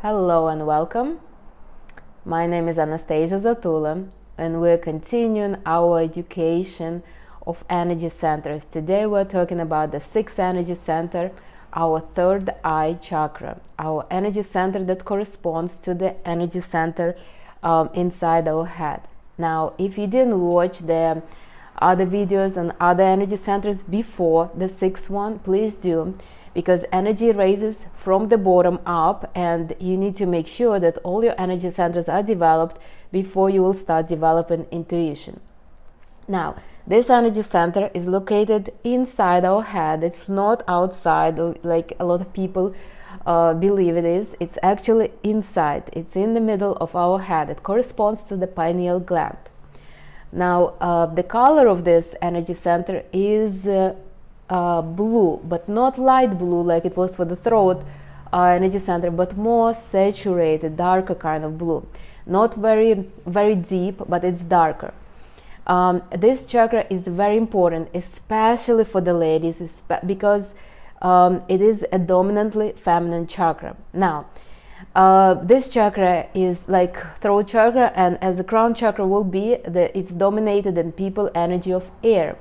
Hello and welcome. My name is Anastasia Zatula and we're continuing our education of energy centers. Today we're talking about the sixth energy center, our third eye chakra, our energy center that corresponds to the energy center inside our head. Now, if you didn't watch the other videos on other energy centers before the sixth one, please do, because energy raises from the bottom up and you need to make sure that all your energy centers are developed before you will start developing intuition. Now, this energy center is located inside our head. It's not outside like a lot of people believe it is. It's actually inside. It's in the middle of our head. It corresponds to the pineal gland. Now, the color of this energy center is blue, but not light blue like it was for the throat energy center, but more saturated, darker kind of blue. Not very deep, but it's darker. This chakra is very important, especially for the ladies, because it is a dominantly feminine chakra. Now, this chakra is like throat chakra, and as the crown chakra will be, it's dominated in people energy of air.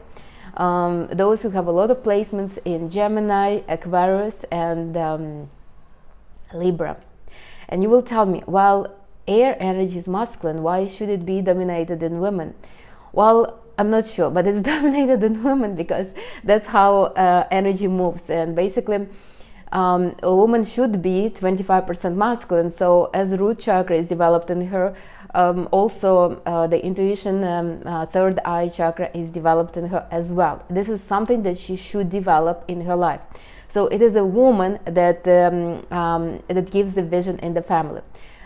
Those who have a lot of placements in Gemini, Aquarius, and Libra. And you will tell me, well, air energy is masculine, why should it be dominated in women? Well, I'm not sure, but it's dominated in women because that's how energy moves. And basically, a woman should be 25% masculine. So as root chakra is developed in her, also the intuition third eye chakra is developed in her as well. This is something that she should develop in her life. So it is a woman that that gives the vision in the family.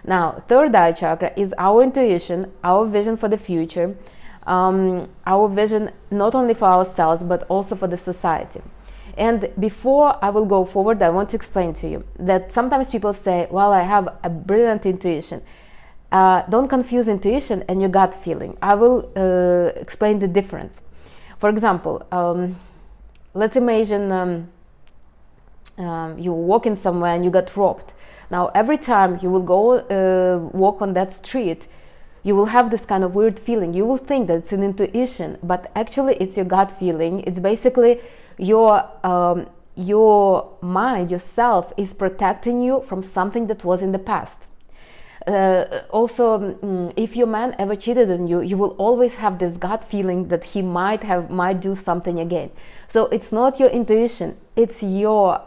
Now, third eye chakra is our intuition, our vision for the future, our vision not only for ourselves but also for the society. And before I will go forward, I want to explain to you that sometimes people say, well, I have a brilliant intuition. Don't confuse intuition and your gut feeling. I will explain the difference. For example, let's imagine you're walking somewhere and you got robbed. Now, every time you will go walk on that street, you will have this kind of weird feeling. You will think that it's an intuition, but actually it's your gut feeling. It's basically your mind, yourself is protecting you from something that was in the past. Also, if your man ever cheated on you, you will always have this gut feeling that he might do something again. So it's not your intuition, it's your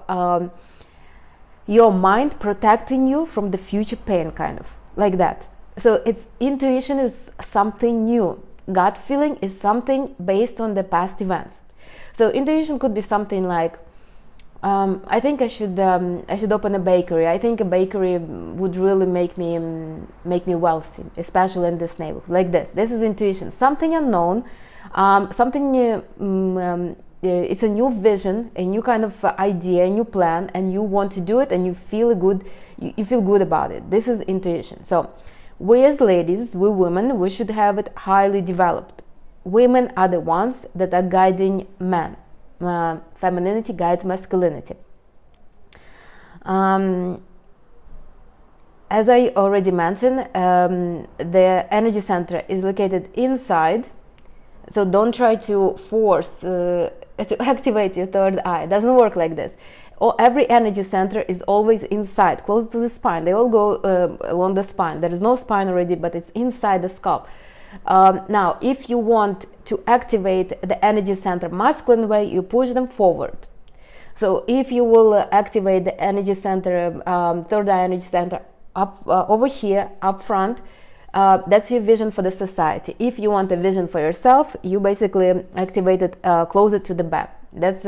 mind protecting you from the future pain, kind of like that. So intuition is something new. Gut feeling is something based on the past events. So intuition could be something like, I think I should open a bakery. I think a bakery would really make me wealthy, especially in this neighborhood. Like this. This is intuition. Something unknown, something new. It's a new vision, a new kind of idea, a new plan, and you want to do it, and you feel good. You feel good about it. This is intuition. So, we as ladies, we women, we should have it highly developed. Women are the ones that are guiding men. Femininity guides masculinity. As I already mentioned, the energy center is located inside, so don't try to force to activate your third eye. It doesn't work like this. Every energy center is always inside, close to the spine. They all go along the spine. There is no spine already, but it's inside the skull. Now, if you want to activate the energy center masculine way, you push them forward. So if you will activate the energy center, third eye energy center up over here, up front, that's your vision for the society. If you want a vision for yourself, you basically activate it closer to the back. That's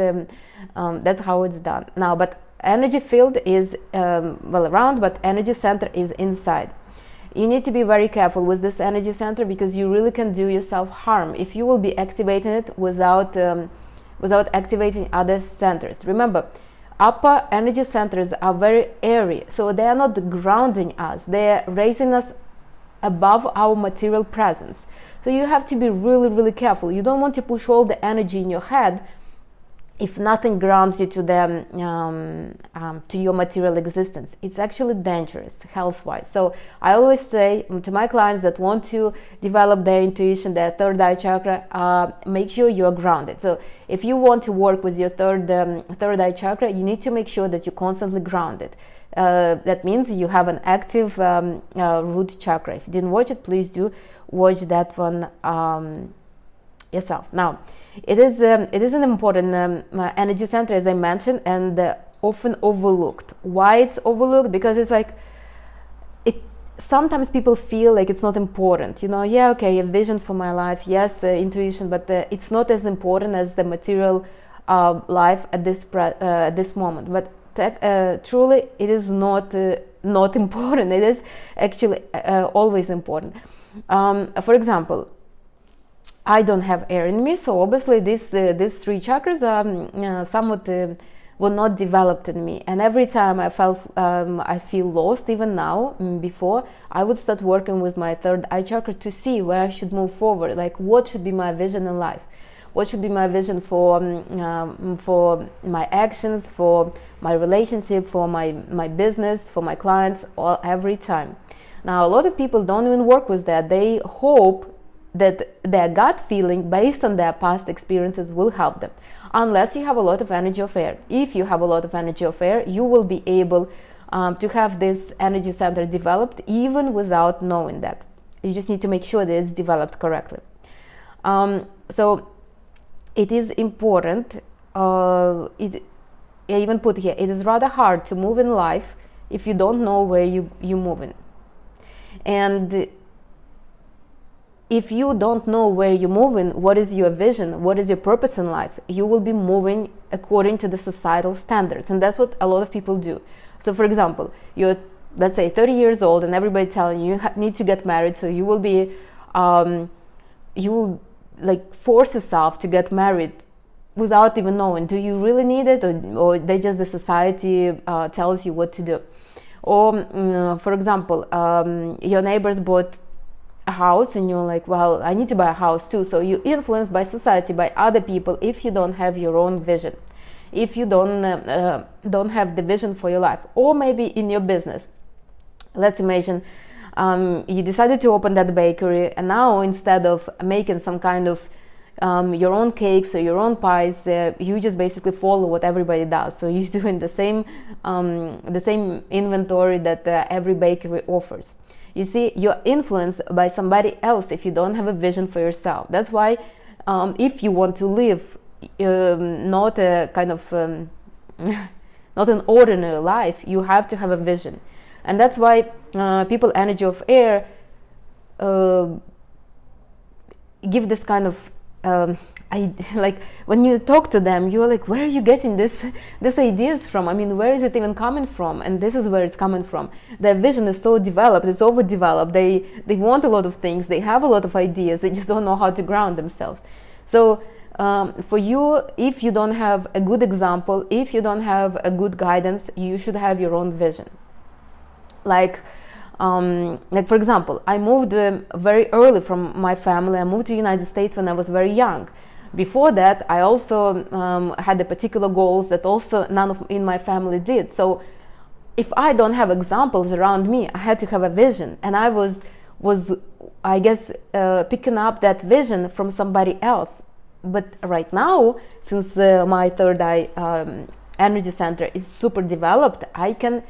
how it's done. Now, but energy field is around, but energy center is inside. You need to be very careful with this energy center because you really can do yourself harm if you will be activating it without activating other centers. Remember, upper energy centers are very airy, so they are not grounding us. They are raising us above our material presence. So you have to be really, really careful. You don't want to push all the energy in your head if nothing grounds you to the to your material existence, it's actually dangerous health-wise. So I always say to my clients that want to develop their intuition, their third eye chakra, make sure you are grounded. So if you want to work with your third eye chakra, you need to make sure that you're constantly grounded. That means you have an active root chakra. If you didn't watch it, please do watch that one yourself. Now, it is an important energy center, as I mentioned, and often overlooked. Why it's overlooked? Because it's like, sometimes people feel like it's not important. Yeah, okay, a vision for my life, yes, intuition, but it's not as important as the material life at this moment. But truly, it is not important. It is actually always important. For example, I don't have air in me, so obviously these three chakras are somewhat were not developed in me. And every time I feel lost, even now, before, I would start working with my third eye chakra to see where I should move forward. Like, what should be my vision in life? What should be my vision for my actions, for my relationship, for my business, for my clients, every time. Now, a lot of people don't even work with that. They hope that their gut feeling based on their past experiences will help them, unless you have a lot of energy of air. If you have a lot of energy of air, you will be able to have this energy center developed even without knowing that. You just need to make sure that it's developed correctly. So it is important. I even put here, it is rather hard to move in life if you don't know where you're moving. And if you don't know where you're moving, what is your vision, what is your purpose in life, you will be moving according to the societal standards. And that's what a lot of people do. So for example, you're, let's say, 30 years old and everybody telling you need to get married, so you will be you will like force yourself to get married without even knowing, do you really need it, or they just, the society tells you what to do. Or for example, your neighbors bought a house and you're like, well, I need to buy a house too. So you're influenced by society, by other people, if you don't have your own vision, if you don't have the vision for your life. Or maybe in your business, let's imagine you decided to open that bakery, and now instead of making some kind of your own cakes or your own pies, you just basically follow what everybody does. So you're doing the same inventory that every bakery offers. You see, you're influenced by somebody else if you don't have a vision for yourself. That's why if you want to live not a kind of not an ordinary life, you have to have a vision. And that's why people energy of air give this kind of like when you talk to them, you're like, where are you getting these ideas from? I mean, where is it even coming from? And this is where it's coming from. Their vision is so developed, it's overdeveloped. They want a lot of things, they have a lot of ideas, they just don't know how to ground themselves. So for you, if you don't have a good example, if you don't have a good guidance, you should have your own vision. Like for example, I moved very early from my family. I moved to the United States when I was very young. Before that, I also had the particular goals that also none of in my family did. So if I don't have examples around me, I had to have a vision. And I was I guess, picking up that vision from somebody else. But right now, since my third eye energy center is super developed, I can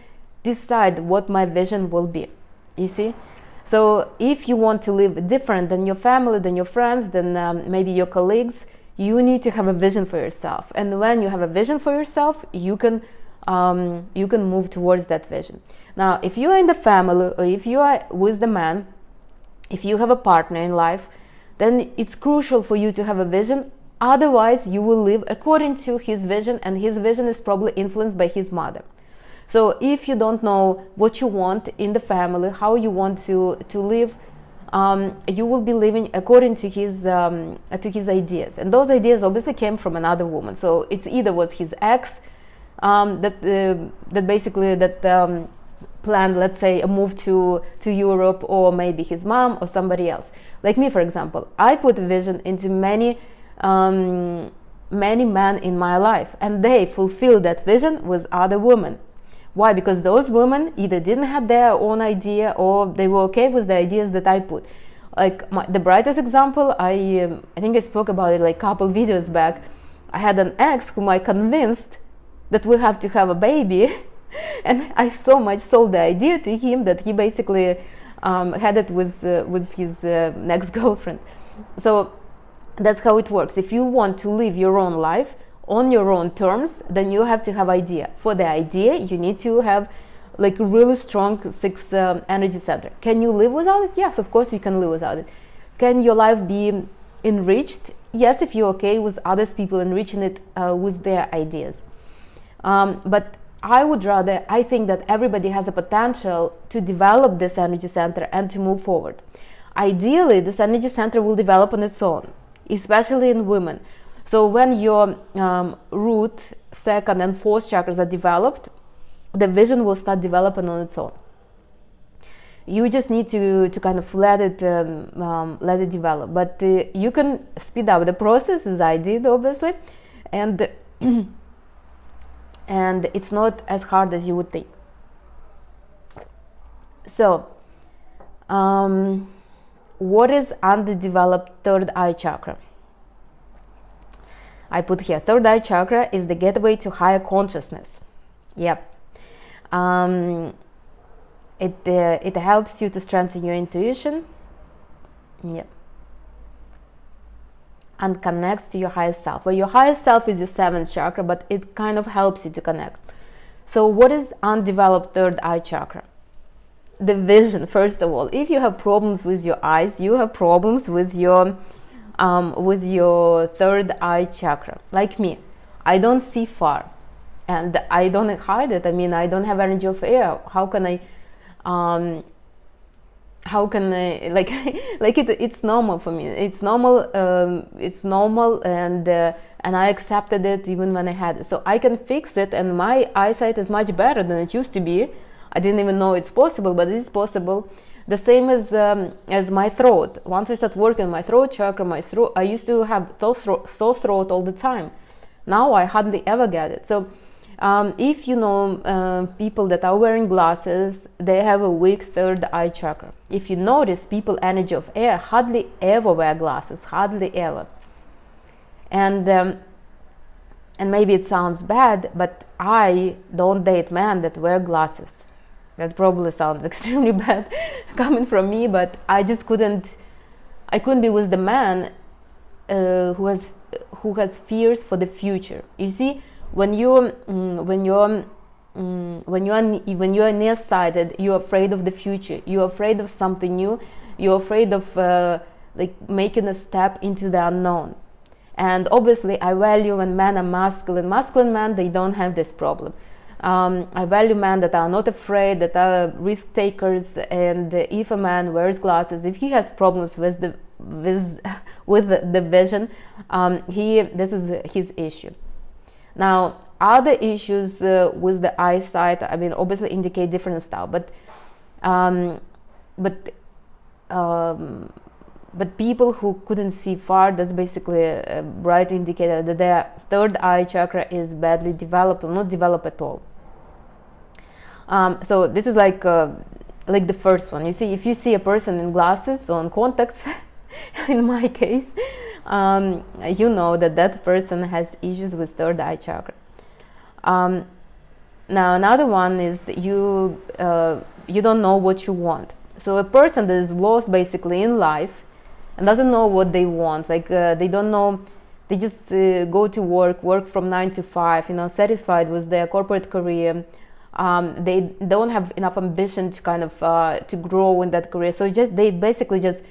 decide what my vision will be. You see? So if you want to live different than your family, than your friends, than maybe your colleagues, you need to have a vision for yourself. And when you have a vision for yourself, you can move towards that vision. Now, if you are in the family, or if you are with the man, if you have a partner in life, then it's crucial for you to have a vision. Otherwise, you will live according to his vision, and his vision is probably influenced by his mother. So if you don't know what you want in the family, how you want to live, you will be living according to his ideas. And those ideas obviously came from another woman. So it's either was his ex that planned, let's say, a move to Europe, or maybe his mom or somebody else. Like me, for example, I put vision into many many men in my life, and they fulfilled that vision with other women. Why? Because those women either didn't have their own idea, or they were okay with the ideas that I put. Like the brightest example, I think I spoke about it like a couple videos back. I had an ex whom I convinced that we have to have a baby, and I so much sold the idea to him that he basically had it with his next girlfriend. So that's how it works. If you want to live your own life on your own terms, then you have to have idea. For the idea, you need to have like a really strong 6 energy center. Can you live without it? Yes, of course you can live without it. Can your life be enriched? Yes, if you're okay with others people enriching it with their ideas. But I think that everybody has a potential to develop this energy center and to move forward. Ideally, this energy center will develop on its own, especially in women. So when your root, second and fourth chakras are developed, the vision will start developing on its own. You just need to kind of let it develop. But you can speed up the process, as I did, obviously, and and it's not as hard as you would think. So, what is underdeveloped third eye chakra? I put here, third eye chakra is the gateway to higher consciousness. Yep. It helps you to strengthen your intuition. Yep. And connects to your highest self. Well, your highest self is your 7th chakra, but it kind of helps you to connect. So what is undeveloped third eye chakra? The vision, first of all. If you have problems with your eyes, you have problems with your third eye chakra. Like me, I don't see far, and I don't hide it. I mean, I don't have energy of air. How can I like it's normal for me. It's normal, and I accepted it even when I had it. So I can fix it, and my eyesight is much better than it used to be. I didn't even know it's possible, but it is possible. The same as my throat. Once I start working my throat chakra, I used to have sore throat all the time. Now I hardly ever get it. So if you know people that are wearing glasses, they have a weak third eye chakra. If you notice, people energy of air hardly ever wear glasses, hardly ever. And maybe it sounds bad, but I don't date men that wear glasses. That probably sounds extremely bad coming from me, but I couldn't be with the man who has fears for the future. You see, when you're nearsighted, you're afraid of the future. You're afraid of something new. You're afraid of like making a step into the unknown. And obviously, I value when men are masculine. Masculine men, they don't have this problem. I value men that are not afraid, that are risk takers. And if a man wears glasses, if he has problems with the vision, this is his issue. Now, other issues with the eyesight, I mean, obviously indicate different style, but people who couldn't see far, that's basically a bright indicator that their third eye chakra is badly developed or not developed at all. So this is like the first one. You see, if you see a person in glasses or in contacts, in my case, you know that person has issues with third eye chakra. Now another one is you don't know what you want. So a person that is lost basically in life and doesn't know what they want, like they don't know, they just go to work from 9 to 5, satisfied with their corporate career. They don't have enough ambition to kind of to grow in that career. So they basically just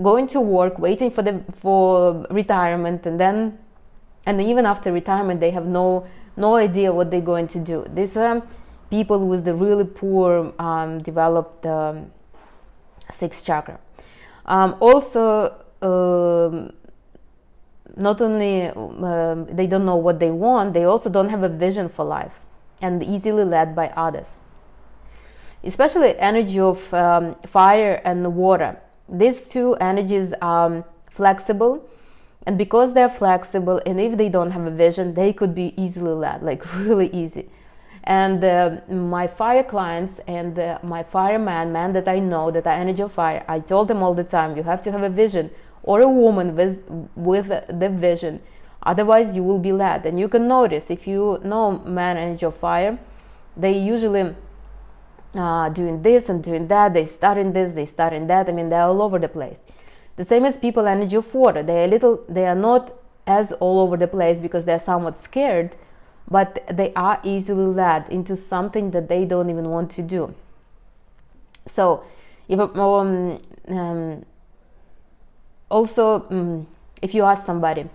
going to work, waiting for retirement, and even after retirement they have no idea what they're going to do. These are people with the really poor developed 6th chakra. Also, not only they don't know what they want, they also don't have a vision for life and easily led by others. Especially energy of fire and water. These two energies are flexible. And because they're flexible, and if they don't have a vision, they could be easily led, like really easy. And my fire clients and my fireman, men that I know that are energy of fire, I told them all the time, you have to have a vision, or a woman with the vision. Otherwise, you will be led. And you can notice, if you know man energy of fire, they usually doing this and doing that. They start in this, they start in that. I mean, they're all over the place. The same as people energy of water. They are not as all over the place because they're somewhat scared, but they are easily led into something that they don't even want to do. So, if also, if you ask somebody,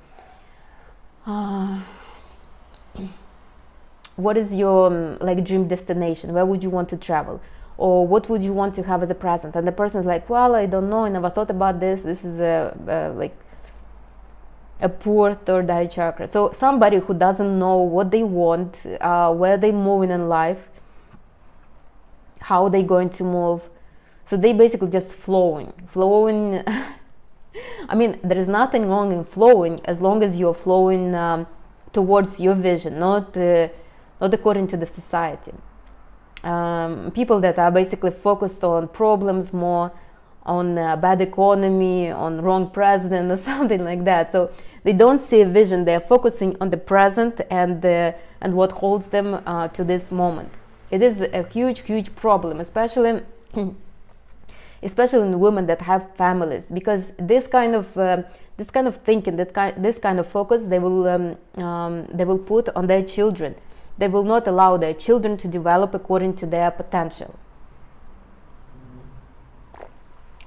what is your like dream destination? Where would you want to travel? Or what would you want to have as a present? And the person is like, well, I don't know, I never thought about this. This is like a poor third eye chakra. So somebody who doesn't know what they want, where they're moving in life, how they're going to move. So they basically just flowing. I mean, there is nothing wrong in flowing as long as you're flowing towards your vision, not according to the society. People that are basically focused on problems more, on bad economy, on wrong president or something like that. So they don't see a vision. They're focusing on the present and what holds them to this moment. It is a huge problem, especially in women that have families, because this kind of thinking, this kind of focus, they will put on their children. They will not allow their children to develop according to their potential.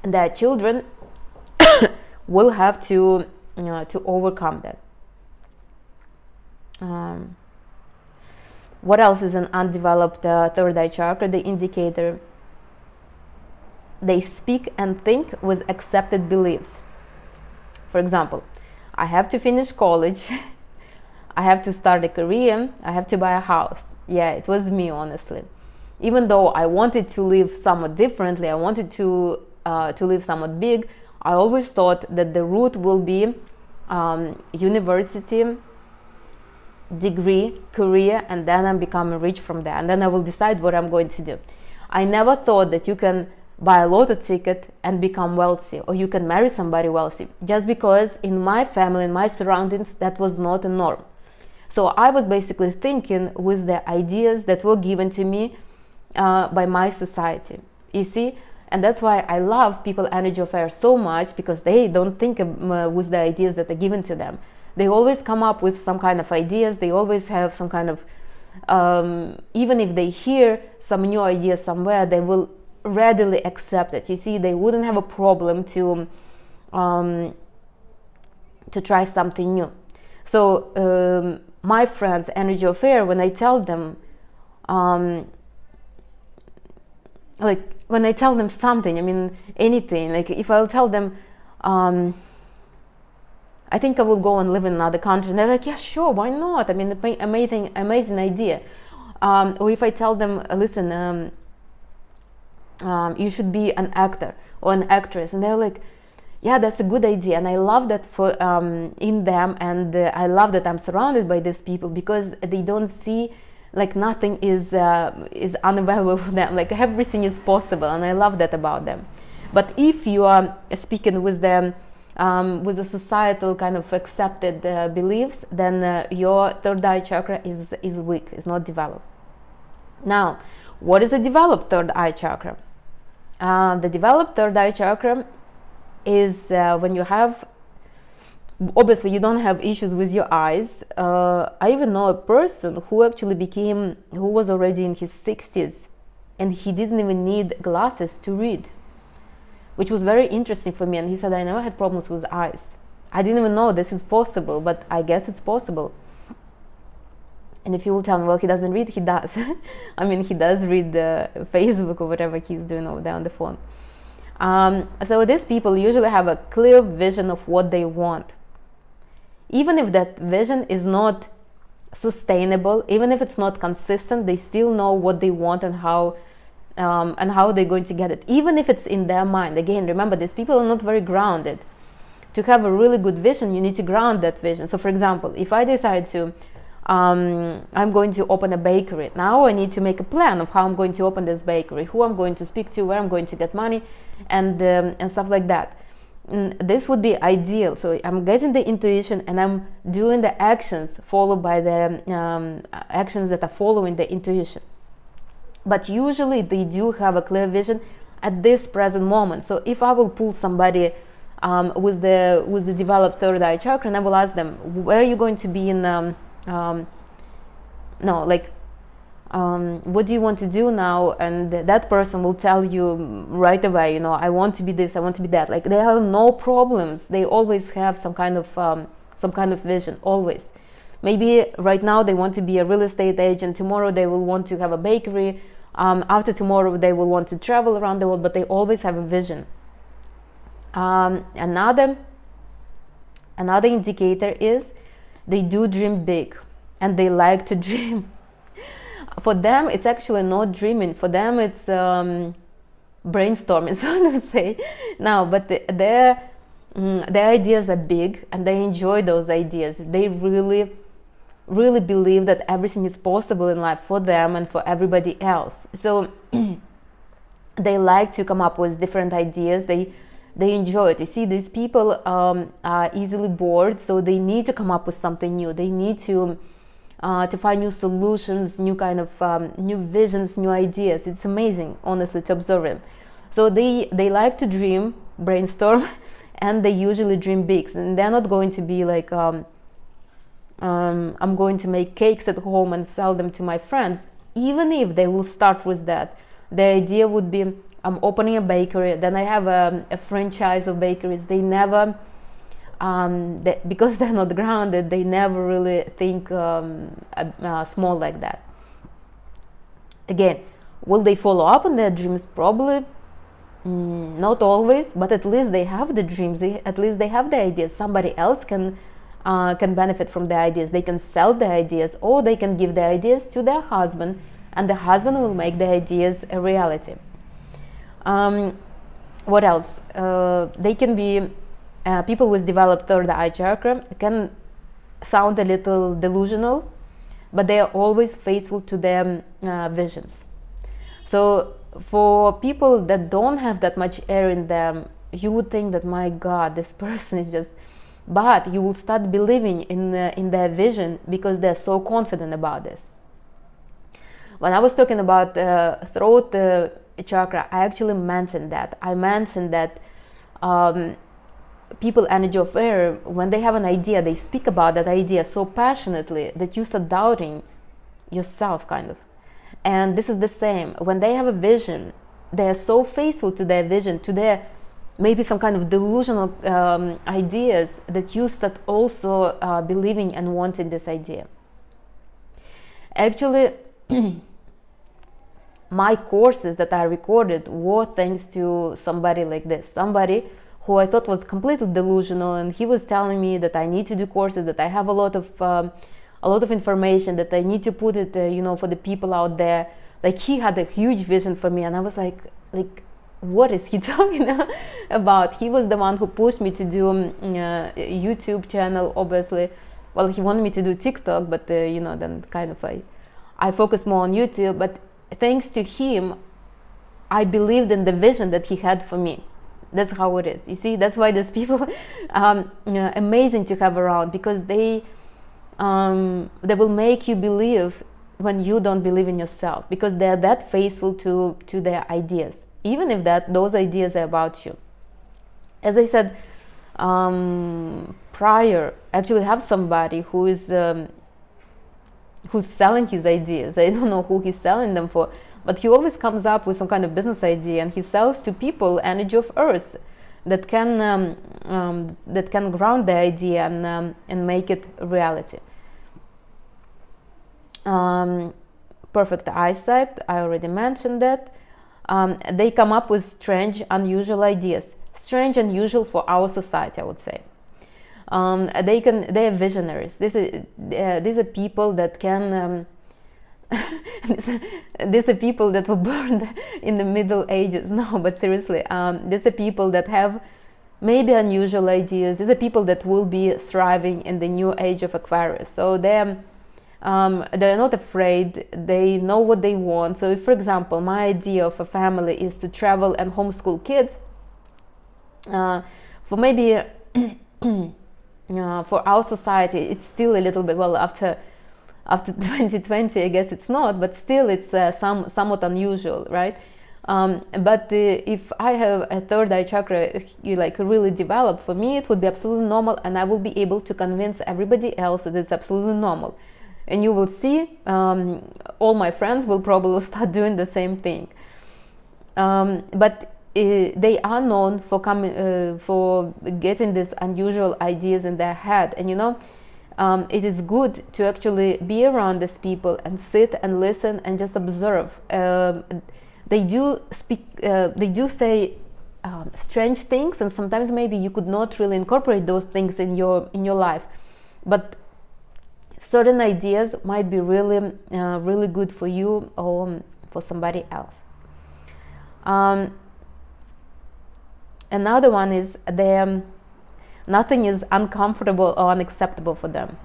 And their children will have to overcome that. What else is an undeveloped third eye chakra? The indicator. They speak and think with accepted beliefs. For example, I have to finish college. I have to start a career, I have to buy a house. Yeah, it was me, honestly. Even though I wanted to live somewhat differently, I wanted to live somewhat big, I always thought that the route will be university, degree, career, and then I'm becoming rich from there. And then I will decide what I'm going to do. I never thought that you can buy a lotto ticket and become wealthy, or you can marry somebody wealthy, just because in my family, in my surroundings, that was not a norm. So I was basically thinking with the ideas that were given to me by my society, you see. And that's why I love people energy of air so much, because they don't think with the ideas that are given to them. They always come up with some kind of ideas. They always have some kind of, even if they hear some new idea somewhere, they will readily accept it. You see, they wouldn't have a problem to try something new. So my friends energy of air, when I tell them like when I tell them something, I mean anything, like if I'll tell them I think I will go and live in another country, and they're like, yeah, sure, why not? I mean, amazing idea. Or if I tell them, listen, you should be an actor or an actress, and they're like, yeah, that's a good idea. And I love that for in them, and I love that I'm surrounded by these people, because they don't see like nothing is unavailable for them, like everything is possible, and I love that about them. But if you are speaking with them with a societal kind of accepted beliefs, then your third eye chakra is weak, is not developed. Now, what is a developed third eye chakra? The developed third eye chakra is when you have, obviously you don't have issues with your eyes. I even know a person who actually who was already in his 60s, and he didn't even need glasses to read, which was very interesting for me. And he said, I never had problems with eyes. I didn't even know this is possible, but I guess it's possible. And if you will tell me, well, he doesn't read, he does. I mean, he does read Facebook or whatever he's doing over there on the phone. So these people usually have a clear vision of what they want. Even if that vision is not sustainable, even if it's not consistent, they still know what they want and how they're going to get it. Even if it's in their mind. Again, remember, these people are not very grounded. have a really good vision, you need to ground that vision. So for example, if I decide to I'm going to open a bakery, now I need to make a plan of how I'm going to open this bakery, who I'm going to speak to, where I'm going to get money, and stuff like that. This would be ideal. So I'm getting the intuition and I'm doing the actions followed by the actions that are following the intuition. But usually they do have a clear vision at this present moment. So if I will pull somebody with the developed third eye chakra, and I will ask them, where are you going to be in what do you want to do now? And that person will tell you right away, I want to be this, I want to be that. Like, they have no problems. They always have some kind of vision, always. Maybe right now they want to be a real estate agent, tomorrow they will want to have a bakery, after tomorrow they will want to travel around the world, but they always have a vision. Another indicator is they do dream big, and they like to dream. For them, it's actually not dreaming. For them, it's brainstorming, so to say. Now, but their ideas are big, and they enjoy those ideas. They really, really believe that everything is possible in life for them and for everybody else. So they like to come up with different ideas. They enjoy it. You see, these people are easily bored, so they need to come up with something new. They need to find new solutions, new kind of new visions, new ideas. It's amazing, honestly, to observe it. So they like to dream, brainstorm, and they usually dream big. And they're not going to be like, I'm going to make cakes at home and sell them to my friends. Even if they will start with that, the idea would be, I'm opening a bakery, then I have a franchise of bakeries. They never, because they're not grounded, they never really think small like that. Again, will they follow up on their dreams? Probably not always, but at least they have the dreams. At least they have the ideas. Somebody else can benefit from the ideas. They can sell the ideas, or they can give the ideas to their husband, and the husband will make the ideas a reality. What else? They can be people with developed third eye chakra can sound a little delusional, but they are always faithful to their visions. So for people that don't have that much air in them, you would think that, my God, this person is just, but you will start believing in their vision because they're so confident about this. When I was talking about throat chakra, I actually mentioned that. I mentioned that people energy of air, when they have an idea, they speak about that idea so passionately that you start doubting yourself, kind of. And this is the same. When they have a vision, they are so faithful to their vision, to their maybe some kind of delusional ideas, that you start also believing and wanting this idea. Actually, my courses that I recorded were thanks to somebody like this, somebody who I thought was completely delusional, and he was telling me that I need to do courses, that I have a lot of information, that I need to put it, for the people out there. Like, he had a huge vision for me, and I was like, what is he talking about? He was the one who pushed me to do a YouTube channel, obviously. Well, he wanted me to do TikTok, but then kind of I focused more on YouTube. But thanks to him, I believed in the vision that he had for me. That's how it is. You see, that's why these people amazing to have around, because they will make you believe when you don't believe in yourself, because they're that faithful to their ideas, even if those ideas are about you. As I said prior, actually have somebody who is who's selling his ideas. I don't know who he's selling them for, but he always comes up with some kind of business idea, and he sells to people energy of earth that can ground the idea and make it reality. Perfect eyesight, I already mentioned that. They come up with strange, unusual ideas. Strange, unusual for our society, I would say. They are visionaries. These are people that can. These are people that were born in the Middle Ages. No, but seriously, these are people that have maybe unusual ideas. These are people that will be thriving in the new age of Aquarius. So they're not afraid. They know what they want. So if, for example, my idea of a family is to travel and homeschool kids, for maybe for our society, it's still a little bit, well, after 2020, I guess it's not, but still it's somewhat unusual, right? But if I have a third eye chakra like really developed, for me it would be absolutely normal, and I will be able to convince everybody else that it's absolutely normal. And you will see, all my friends will probably start doing the same thing. But they are known for getting these unusual ideas in their head, and it is good to actually be around these people and sit and listen and just observe. They do say strange things, and sometimes maybe you could not really incorporate those things in your life, but certain ideas might be really really good for you or for somebody else. Another one is nothing is uncomfortable or unacceptable for them.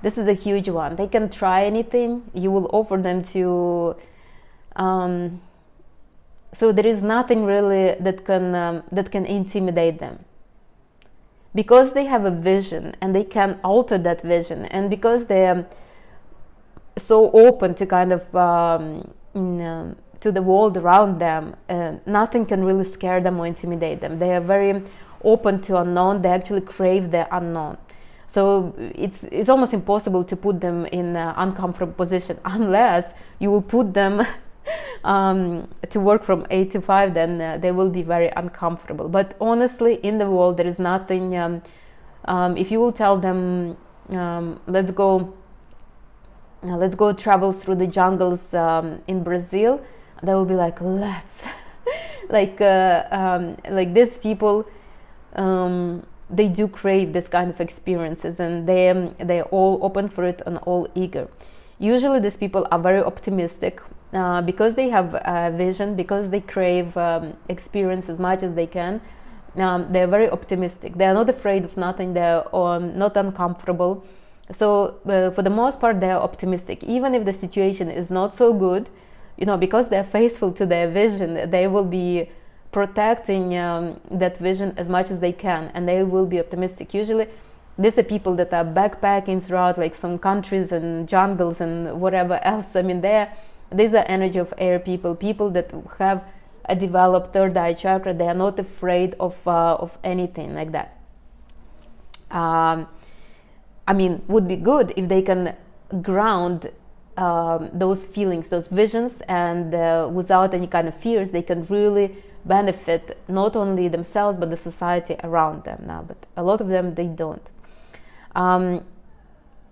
This is a huge one. They can try anything. You will offer them to. So there is nothing really that can intimidate them, because they have a vision and they can alter that vision, and because they are so open to kind of to the world around them, nothing can really scare them or intimidate them. They are very open to unknown. They actually crave the unknown. So it's almost impossible to put them in an uncomfortable position, unless you will put them to work from 8 to 5, then they will be very uncomfortable. But honestly, in the world there is nothing, if you will tell them, let's go travel through the jungles in Brazil, they will be like, let's like these people, they do crave this kind of experiences, and they're all open for it and all eager. Usually these people are very optimistic, because they have a vision, because they crave experience as much as they can. They're very optimistic. They are not afraid of nothing. They're not uncomfortable. So for the most part, they are optimistic. Even if the situation is not so good, because they're faithful to their vision, they will be protecting that vision as much as they can, and they will be optimistic. Usually these are people that are backpacking throughout like some countries and jungles and whatever else. I mean, these are energy of air people that have a developed third eye chakra. They are not afraid of anything like that. I mean, would be good if they can ground those feelings, those visions, and without any kind of fears, they can really benefit not only themselves but the society around them. Now, but a lot of them, they don't.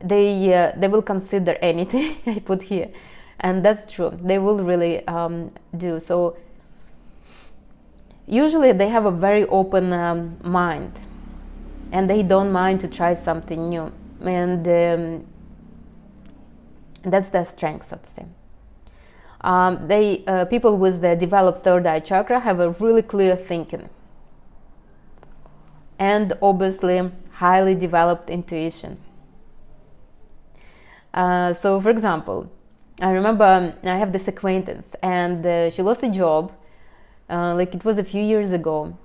They will consider anything I put here, and that's true. They will really do so. Usually they have a very open mind, and they don't mind to try something new, and that's their strength, so to say. People with the developed third eye chakra have a really clear thinking, and obviously highly developed intuition. So for example, I remember I have this acquaintance, and she lost a job, like it was a few years ago.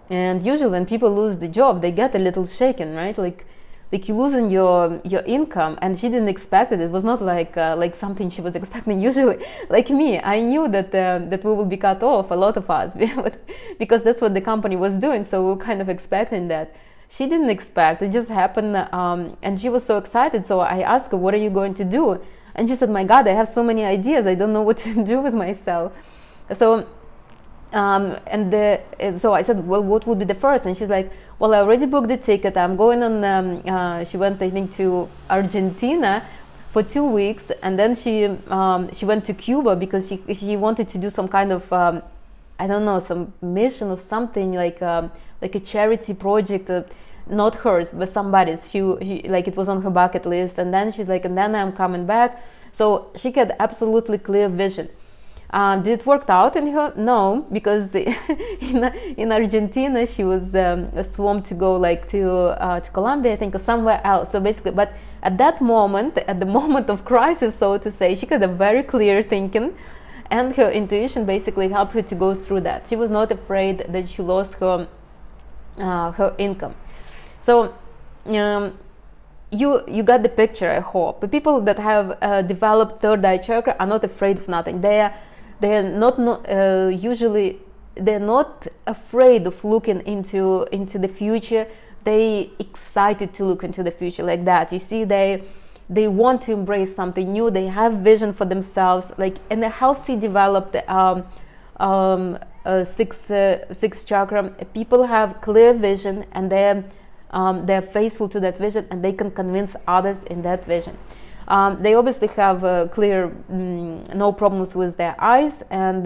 And usually when people lose the job, they get a little shaken, right? Like you losing your income, and she didn't expect it. It was not like something she was expecting. Usually, like me, I knew that we will be cut off, a lot of us, because that's what the company was doing. So we were kind of expecting that. She didn't expect, it just happened, and she was so excited. So I asked her, what are you going to do? And she said, my God, I have so many ideas. I don't know what to do with myself. So so I said, well, what would be the first? And she's like, well, I already booked the ticket. I'm going on, she went, I think, to Argentina for 2 weeks. And then she went to Cuba because she wanted to do some kind of, I don't know, some mission or something, like a charity project, not hers, but somebody's. She like, it was on her bucket list. And then she's like, and then I'm coming back. So she had absolutely clear vision. Did it work out in her? No, because in Argentina she was swarmed to go like to Colombia, I think, or somewhere else. So basically, but at that moment, at the moment of crisis, so to say, she had a very clear thinking, and her intuition basically helped her to go through that. She was not afraid that she lost her her income. So you got the picture, I hope. The people that have developed third eye chakra are not afraid of nothing. They're not usually they're not afraid of looking into the future. They excited to look into the future like that. You see, they want to embrace something new. They have vision for themselves, like in a healthy developed sixth chakra. People have clear vision, and they're faithful to that vision, and they can convince others in that vision. They obviously have clear, no problems with their eyes, and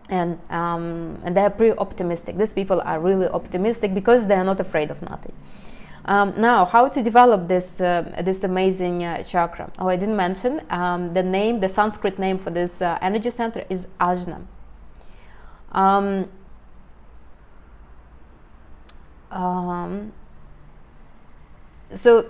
they're pretty optimistic. These people are really optimistic because they are not afraid of nothing. Now, how to develop this amazing chakra? Oh, I didn't mention the name. The Sanskrit name for this energy center is Ajna. So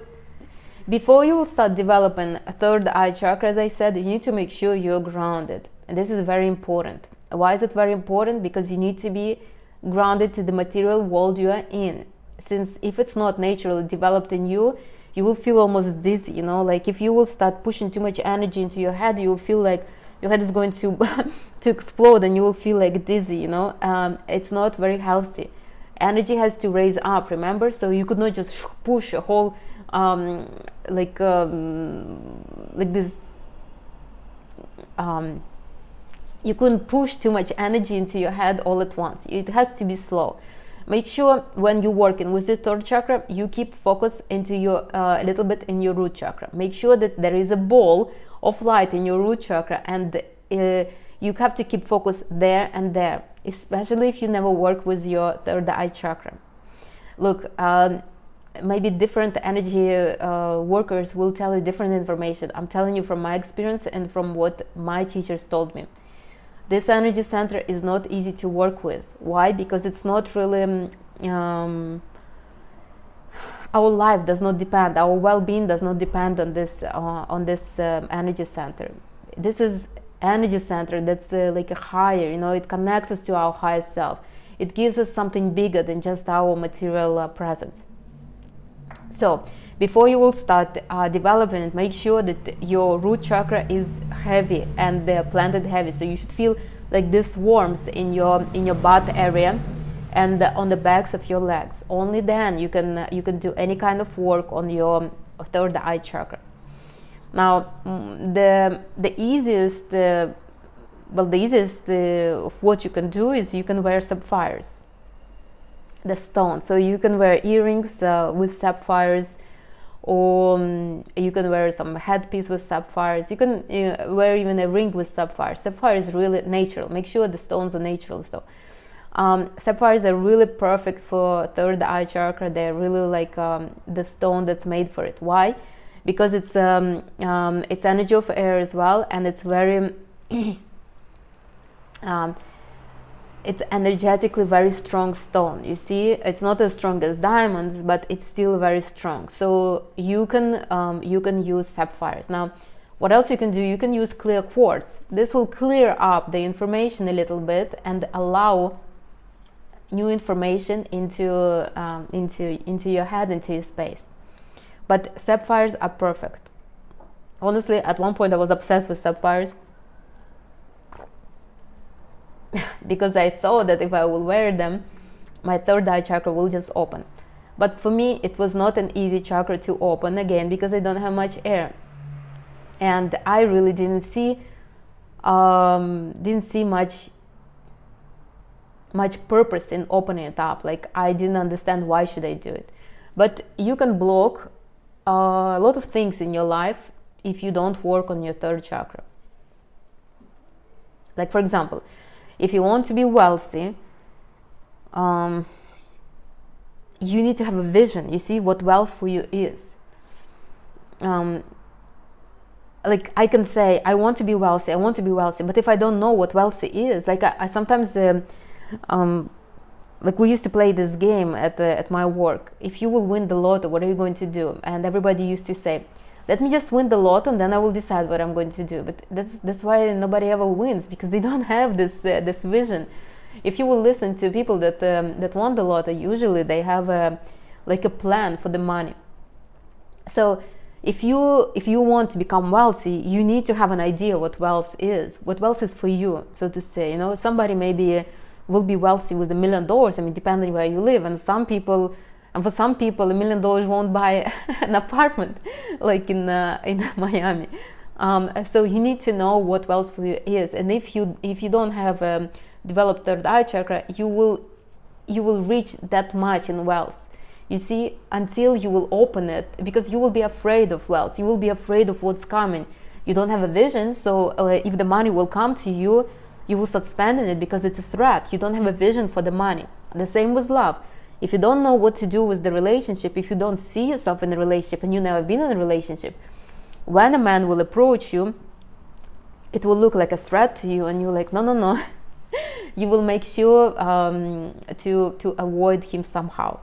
before you will start developing a third eye chakra, as I said, you need to make sure you're grounded, and this is very important. Why is it very important? Because you need to be grounded to the material world you are in. Since if it's not naturally developed in you, you will feel almost dizzy, you know, like if you will start pushing too much energy into your head, you will feel like your head is going to to explode, and you will feel like dizzy, you know. It's not very healthy. Energy has to raise up, remember? So you could not just push a whole like this you couldn't push too much energy into your head all at once. It has to be slow. Make sure when you're working with the third chakra, you keep focus into your a little bit in your root chakra. Make sure that there is a ball of light in your root chakra, and you have to keep focus there and there, especially if you never work with your third eye chakra. Look, maybe different energy workers will tell you different information. I'm telling you from my experience and from what my teachers told me. This energy center is not easy to work with. Why? Because it's not really our life does not depend, our well-being does not depend on this energy center. This is energy center that's like a higher, you know, it connects us to our higher self. It gives us something bigger than just our material presence. So before you will start developing it, make sure that your root chakra is heavy and planted heavy. So you should feel like this warmth in your butt area and on the backs of your legs. Only then you can do any kind of work on your third eye chakra. Now, the easiest of what you can do is you can wear sapphires, the stone. So you can wear earrings with sapphires, or you can wear some headpiece with sapphires. You can wear even a ring with sapphires. Sapphire is really natural. Make sure the stones are natural. So sapphires are really perfect for third eye chakra. They're really like the stone that's made for it. Why? Because it's energy of air as well, and it's very it's energetically very strong stone. You see, it's not as strong as diamonds, but it's still very strong. So you can use sapphires. Now, what else you can do? You can use clear quartz. This will clear up the information a little bit and allow new information into your head, into your space. But sapphires are perfect. Honestly, at one point I was obsessed with sapphires because I thought that if I will wear them, my third eye chakra will just open. But for me, it was not an easy chakra to open, again, because I don't have much air. And I really didn't see much purpose in opening it up. Like, I didn't understand why should I do it. But you can block a lot of things in your life if you don't work on your third chakra. Like, for example, if you want to be wealthy, you need to have a vision. You see what wealth for you is. like I can say I want to be wealthy, I want to be wealthy, but if I don't know what wealthy is, like I sometimes like we used to play this game at my work. If you will win the lotto, what are you going to do? And everybody used to say, let me just win the lotto and then I will decide what I'm going to do. But that's why nobody ever wins, because they don't have this vision. If you will listen to people that won the lotto, usually they have a plan for the money. So if you want to become wealthy, you need to have an idea what wealth is for you, so to say. You know, somebody maybe will be wealthy with $1 million. I mean, depending where you live, and for some people $1 million won't buy an apartment like in Miami. So you need to know what wealth for you is, and if you don't have developed third eye chakra, you will reach that much in wealth. You see, until you will open it, because you will be afraid of wealth, you will be afraid of what's coming. You don't have a vision, so if the money will come to you, you will start spending it because it's a threat. You don't have a vision for the money. The same with love. If you don't know what to do with the relationship, if you don't see yourself in a relationship and you've never been in a relationship, when a man will approach you, it will look like a threat to you, and you're like, no. You will make sure to avoid him somehow.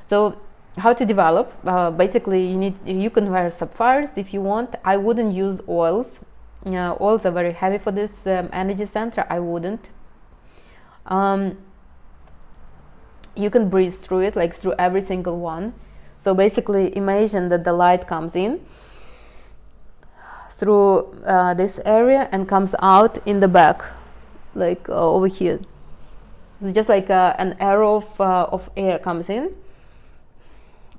So how to develop? Basically, you can wear sapphires if you want. I wouldn't use oils. Oils are very heavy for this energy center. I wouldn't. You can breathe through it, like through every single one. So basically, imagine that the light comes in through this area and comes out in the back, like over here. It's just like an arrow of air comes in,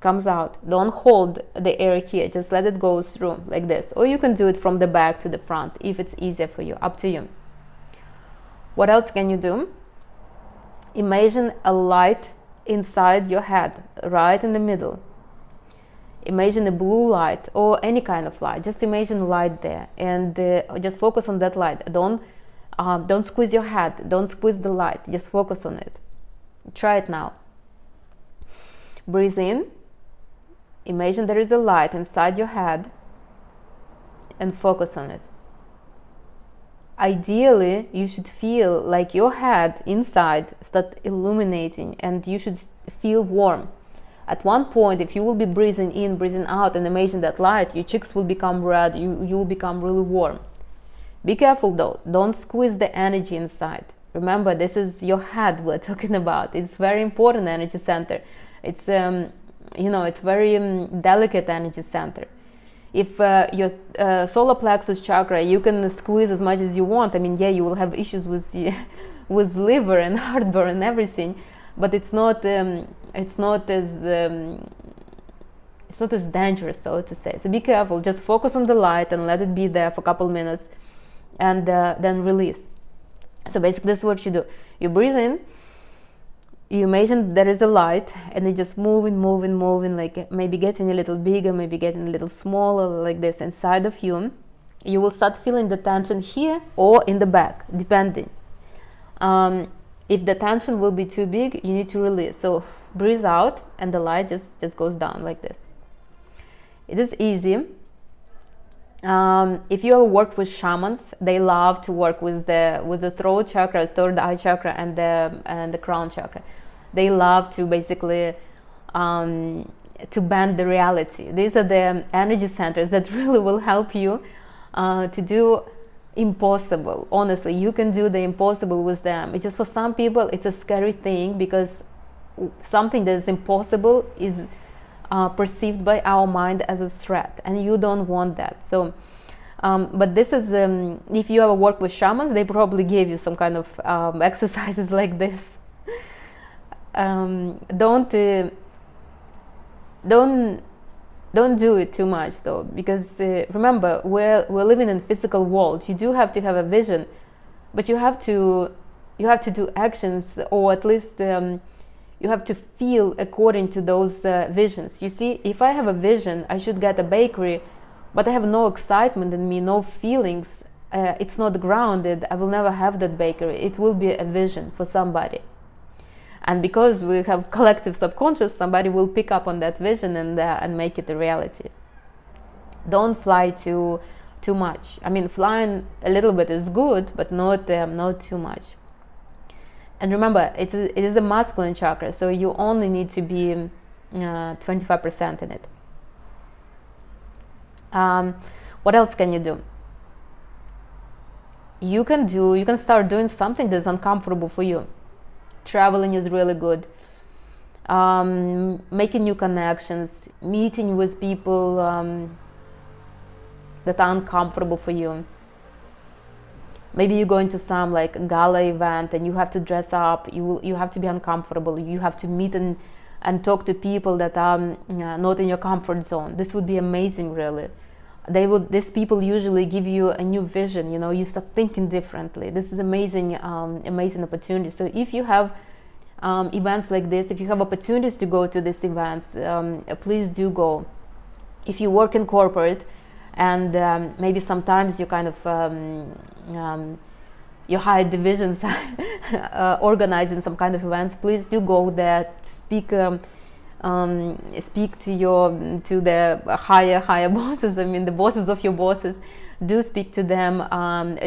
comes out. Don't hold the air here, just let it go through like this. Or you can do it from the back to the front if it's easier for you, up to you. What else can you do? Imagine a light inside your head, right in the middle. Imagine a blue light or any kind of light. Just imagine light there, and just focus on that light. Don't squeeze your head, don't squeeze the light, just focus on it. Try it now. Breathe in. Imagine there is a light inside your head and focus on it. Ideally, you should feel like your head inside start illuminating, and you should feel warm. At one point, if you will be breathing in, breathing out, and imagine that light, your cheeks will become red, you will become really warm. Be careful though, don't squeeze the energy inside. Remember, this is your head we're talking about. It's very important energy center. It's it's very delicate energy center. If your solar plexus chakra, you can squeeze as much as you want. I mean, yeah, you will have issues with liver and heartburn and everything, but it's not as dangerous, so to say. So be careful. Just focus on the light and let it be there for a couple minutes, and then release. So basically, this is what you do. You breathe in. You imagine there is a light, and it just moving, like maybe getting a little bigger, maybe getting a little smaller, like this inside of you. You will start feeling the tension here or in the back, depending. If the tension will be too big, you need to release. So breathe out, and the light just goes down like this. It is easy. If you ever worked with shamans, they love to work with the throat chakra, third eye chakra, and the crown chakra. They love to basically to bend the reality. These are the energy centers that really will help you to do impossible. Honestly, you can do the impossible with them. It's just, for some people, it's a scary thing, because something that is impossible is perceived by our mind as a threat, and you don't want that. So but this is if you ever work with shamans, they probably gave you some kind of exercises like this. Don't do it too much though, because remember, we're living in physical world. You do have to have a vision, but you have to do actions, or at least you have to feel according to those visions. You see, if I have a vision, I should get a bakery, but I have no excitement in me, no feelings, it's not grounded, I will never have that bakery. It will be a vision for somebody. And because we have collective subconscious, somebody will pick up on that vision and make it a reality. Don't fly to too much. I mean, flying a little bit is good, but not too much. And remember, it is a masculine chakra, so you only need to be 25% in it. What else can you do? You can start doing something that's uncomfortable for you. Traveling is really good. Making new connections, meeting with people that are uncomfortable for you. Maybe you're going to some like gala event and you have to dress up. You have to be uncomfortable. You have to meet and talk to people that are not in your comfort zone. This would be amazing, really. These people usually give you a new vision. You start thinking differently. This is amazing opportunity. So if you have events like this, if you have opportunities to go to these events, please do go. If you work in corporate and maybe sometimes you kind of you hire divisions organizing some kind of events, please do go there, speak to the higher bosses. I mean, the bosses of your bosses. Do speak to them,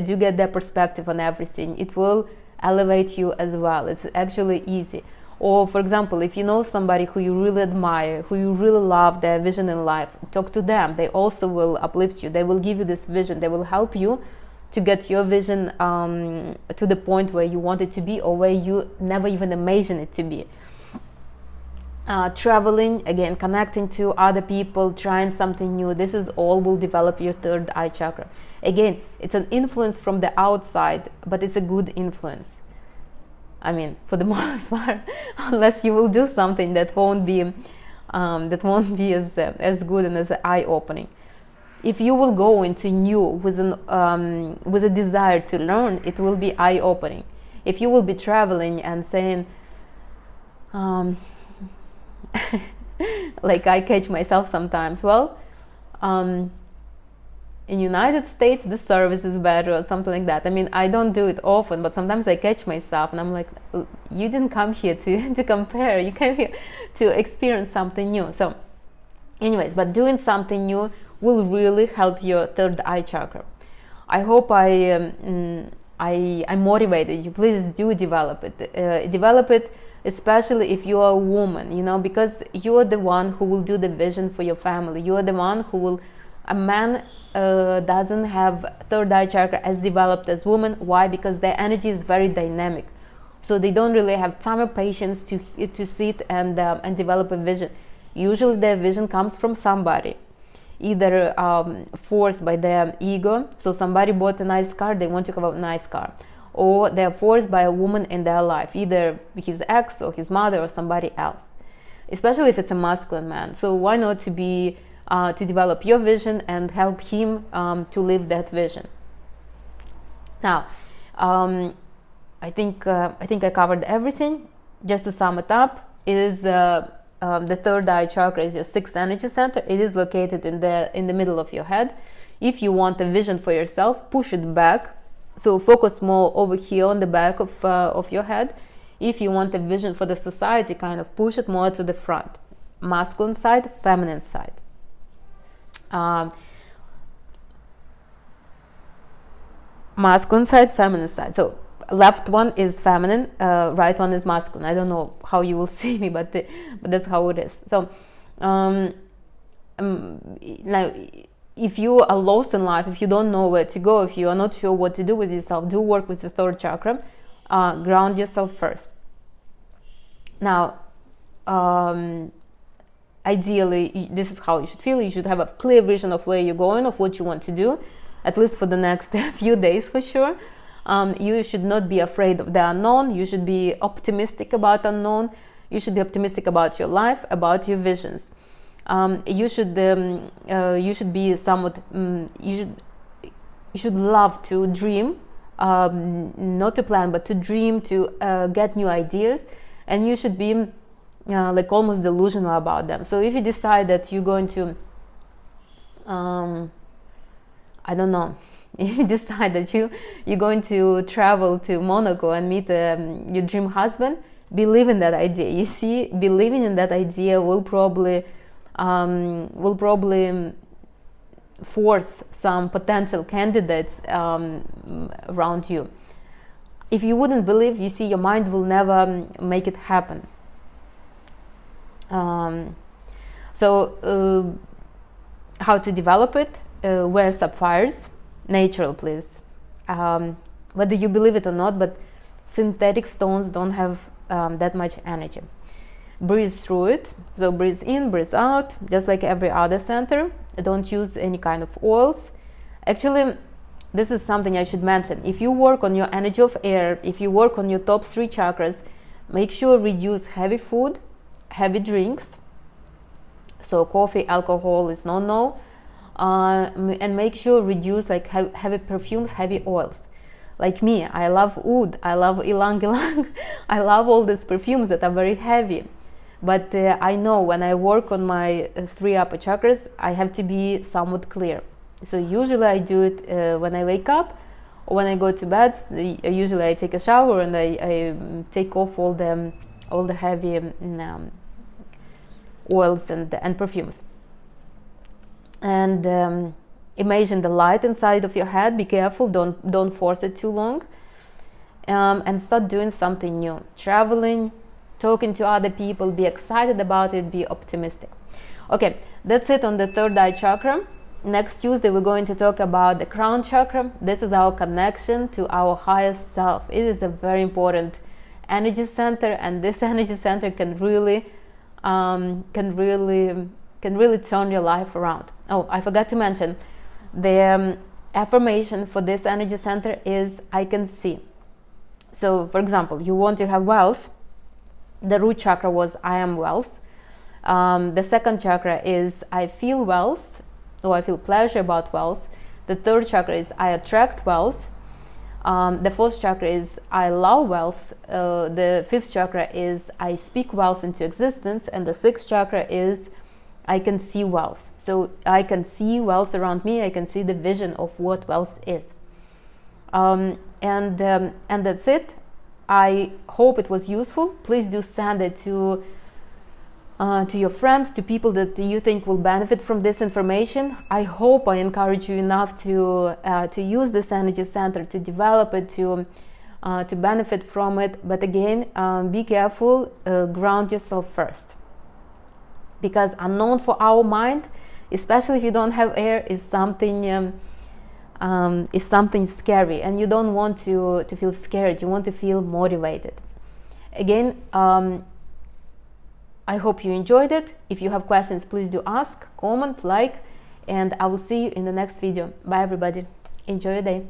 do get their perspective on everything. It will elevate you as well. It's actually easy. Or for example, if you know somebody who you really admire, who you really love their vision in life, talk to them. They also will uplift you. They will give you this vision. They will help you to get your vision to the point where you want it to be, or where you never even imagine it to be. Traveling, again, connecting to other people, trying something new, this is all will develop your third eye chakra. Again, it's an influence from the outside, but it's a good influence. I mean, for the most part, unless you will do something that won't be as good and as eye-opening. If you will go into new with a desire to learn, it will be eye-opening. If you will be traveling and saying, like I catch myself sometimes, in United States the service is better or something like that. I mean, I don't do it often, but sometimes I catch myself and I'm like, you didn't come here to compare, you came here to experience something new. So anyways, but doing something new will really help your third eye chakra. I hope I motivated you. Please do develop it. Especially if you are a woman, because you are the one who will do the vision for your family. You are the one who will. A man doesn't have third eye chakra as developed as women. Why? Because their energy is very dynamic, so they don't really have time or patience to sit and develop a vision. Usually, their vision comes from somebody, either forced by their ego. So somebody bought a nice car, they want to have a nice car. Or they're forced by a woman in their life, either his ex or his mother or somebody else, especially if it's a masculine man. So why not to develop your vision and help him to live that vision? Now, I think I covered everything. Just to sum it up, it is the third eye chakra is your sixth energy center. It is located in the middle of your head. If you want a vision for yourself, push it back. So focus more over here on the back of your head. If you want a vision for the society, kind of push it more to the front. Masculine side, feminine side. Masculine side, feminine side. So left one is feminine, right one is masculine. I don't know how you will see me, but that's how it is. So now, if you are lost in life, if you don't know where to go, if you are not sure what to do with yourself, do work with the third chakra. Ground yourself first. Now, ideally, this is how you should feel. You should have a clear vision of where you're going, of what you want to do, at least for the next few days for sure. You should not be afraid of the unknown. You should be optimistic about unknown. You should be optimistic about your life, about your visions. You should be somewhat. You should love to dream, not to plan, but to dream, to get new ideas, and you should be like almost delusional about them. So if you decide that you're going to, I don't know, if you decide that you're going to travel to Monaco and meet your dream husband, believe in that idea. You see, believing in that idea will probably force some potential candidates around you. If you wouldn't believe, you see, your mind will never make it happen. So how to develop it? Wear sapphires, natural, please. Whether you believe it or not, but synthetic stones don't have that much energy. Breathe through it, so breathe in, breathe out, just like every other center. Don't use any kind of oils. Actually, this is something I should mention. If you work on your energy of air, if you work on your top 3 chakras, make sure reduce heavy food, heavy drinks. So coffee, alcohol is no. And make sure reduce like heavy perfumes, heavy oils. Like me, I love oud, I love ylang ylang, I love all these perfumes that are very heavy. But I know when I work on my 3 upper chakras, I have to be somewhat clear. So usually I do it when I wake up, or when I go to bed. Usually I take a shower and I take off all the heavy oils and perfumes. And imagine the light inside of your head. Be careful, don't force it too long, and start doing something new. Traveling, talking to other people, be excited about it, be optimistic. Okay, that's it on the 3rd eye chakra. Next Tuesday we're going to talk about the crown chakra. This is our connection to our highest self. It is a very important energy center, and this energy center can really turn your life around. Oh, I forgot to mention, the affirmation for this energy center is I can see. So for example, you want to have wealth. The root chakra was I am wealth. The 2nd chakra is I feel wealth, or I feel pleasure about wealth. The 3rd chakra is I attract wealth. The 4th chakra is I love wealth. The 5th chakra is I speak wealth into existence. And the 6th chakra is I can see wealth. So I can see wealth around me. I can see the vision of what wealth is. And that's it. I hope it was useful. Please do send it to your friends, to people that you think will benefit from this information. I hope I encourage you enough to use this energy center, to develop it, to benefit from it. But again, be careful, ground yourself first. Because unknown for our mind, especially if you don't have air, is something scary, and you don't want to feel scared. You want to feel motivated. Again, I hope you enjoyed it. If you have questions, please do ask, comment, like, and I will see you in the next video. Bye everybody. Enjoy your day.